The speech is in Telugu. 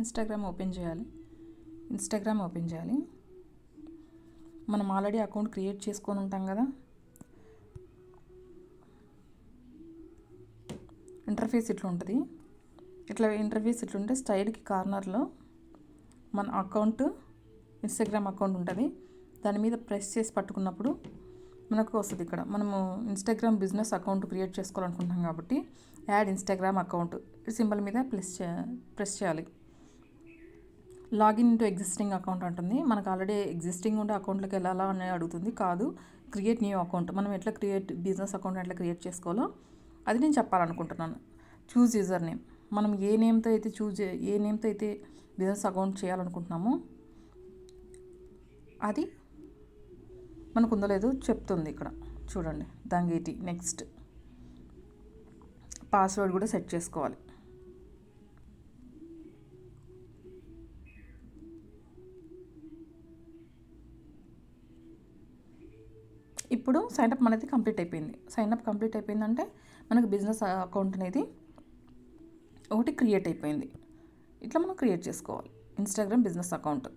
ఇన్స్టాగ్రామ్ ఓపెన్ చేయాలి. మనం ఆల్రెడీ అకౌంట్ క్రియేట్ చేసుకొని ఉంటాం కదా. ఇంటర్ఫేస్ ఇట్లా ఉంటుంది. ఇంటర్ఫేస్ ఇట్లుంటే స్టైల్కి కార్నర్లో మన అకౌంట్, ఇన్స్టాగ్రామ్ అకౌంట్ ఉంటుంది. దాని మీద ప్రెస్ చేసి పట్టుకున్నప్పుడు మనకు వస్తుంది. ఇక్కడ మనము ఇన్స్టాగ్రామ్ బిజినెస్ అకౌంట్ క్రియేట్ చేసుకోవాలనుకుంటున్నాం కాబట్టి యాడ్ ఇన్స్టాగ్రామ్ అకౌంట్ సింబల్ మీద ప్రెస్ చేయాలి. లాగిన్ ఇంటూ ఎగ్జిస్టింగ్ అకౌంట్ అంటుంది. మనకు ఆల్రెడీ ఎగ్జిస్టింగ్ ఉండే అకౌంట్లోకి వెళ్ళాలా అని అడుగుతుంది. కాదు, క్రియేట్ న్యూ అకౌంట్. మనం ఎట్లా బిజినెస్ అకౌంట్ ఎట్లా క్రియేట్ చేసుకోవాలో అది నేను చెప్పాలనుకుంటున్నాను. Choose user name. మనం ఏ నేమ్తో అయితే బిజినెస్ అకౌంట్ చేయాలనుకుంటున్నామో అది మనకు ఉందో లేదో చెప్తుంది. ఇక్కడ చూడండి, దంగేటి. నెక్స్ట్ పాస్వర్డ్ కూడా సెట్ చేసుకోవాలి. ఇప్పుడు సైన్అప్ అనేది కంప్లీట్ అయిపోయింది. అయిపోయిందంటే మనకు బిజినెస్ అకౌంట్ అనేది ఒకటి క్రియేట్ అయిపోయింది. ఇట్లా మనం క్రియేట్ చేసుకోవాలి ఇన్స్టాగ్రామ్ బిజినెస్ అకౌంట్.